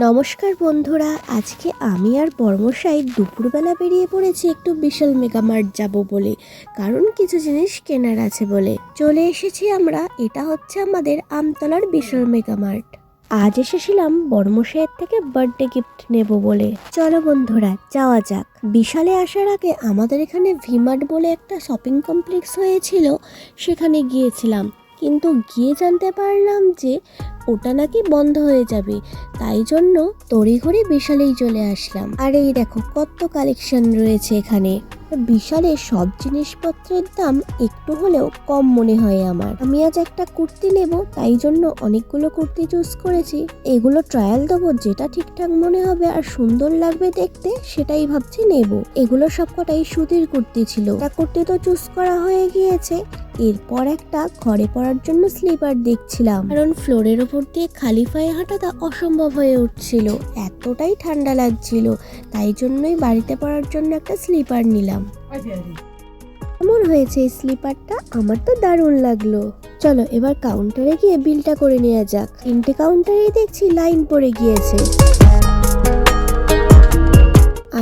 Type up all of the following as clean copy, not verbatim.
নমস্কার বন্ধুরা, আজকে আমি আর বর্মশাই দুপুরবেলা বেরিয়ে পড়েছি একটু বিশাল মেগামার্ট যাব বলে, কারণ কিছু জিনিস কেনার আছে বলে। চলে এসেছি আমরা, এটা হচ্ছে আমাদের আমতলার বিশাল মেগামার্ট। আজ এসেছিলাম বর্মশাইয়ের থেকে বার্থডে গিফট নেব বলে। চলো বন্ধুরা যাওয়া যাক। বিশালে আসার আগে আমাদের এখানে ভিমার্ট বলে একটা শপিং কমপ্লেক্স হয়েছিল, সেখানে গিয়েছিলাম, কিন্তু গিয়ে জানতে পারলাম যে ওটা নাকি বন্ধ হয়ে যাবে। তাই জন্য তড়িঘড়ি বিশালেই চলে আসলাম। আর এই দেখো কত কালেকশন রয়েছে এখানে। বিশালে সব জিনিসপত্রের দাম একটু হলেও কম মনে হয় আমার। আমি আজ একটা কুর্তি নেব, তাই জন্য অনেকগুলো কুর্তি চুজ করেছি। এগুলো ট্রায়াল দেবো, যেটা ঠিকঠাক মনে হবে আর সুন্দর লাগবে দেখতে সেটাই ভাবছি নেব। এগুলো সবকটাই সুতির কুর্তি ছিল। একটা কুর্তি তো চুজ করা হয়ে গিয়েছে। এরপর একটা ঘরে পরার জন্য স্লিপার দেখছিলাম, কারণ ফ্লোরের ওপর দিয়ে খালি পায়ে হাঁটাটা অসম্ভব হয়ে উঠছিল, এতটাই ঠান্ডা লাগছিল। তাই জন্যই বাড়িতে পরার জন্য একটা স্লিপার নিলাম। কেমন হয়েছে এই স্লিপারটা? আমার তো দারুণ লাগলো। চলো এবার কাউন্টারে গিয়ে বিলটা করে নেওয়া যাক। 3টে কাউন্টারেই দেখছি লাইন পড়ে গিয়েছে।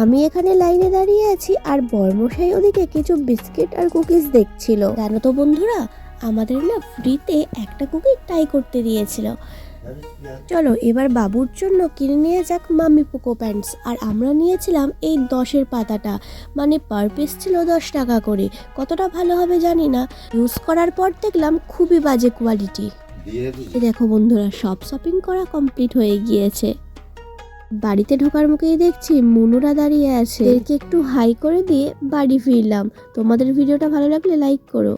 আমি এখানে লাইনে দাঁড়িয়ে আছি আর বর্মশাই ওদিকে কিছু বিস্কিট আর কুকিজ দেখছিল। জানো তো বন্ধুরা, আমাদের না ফ্রিতে একটা কুকি ট্রাই করতে দিয়েছিল। চলো এবার বাবুর জন্য কিনে নিয়ে যাক মামি পোকো প্যান্টস। আর আমরা নিয়েছিলাম এই 10-এর পাতাটা, মানে পার পিস ছিল 10 টাকা করে। কতটা ভালো হবে জানি না, ইউজ করার পর দেখলাম খুবই বাজে কোয়ালিটি। দেখো বন্ধুরা, সব শপিং করা কমপ্লিট হয়ে গিয়েছে। বাড়িতে ঢোকার মুখেই দেখছি মুনুরা দাঁড়িয়ে আছে। এদেরকে একটু হাই করে দিয়ে বাড়ি ফিরলাম। তোমাদের ভিডিওটা ভালো লাগলে লাইক করো।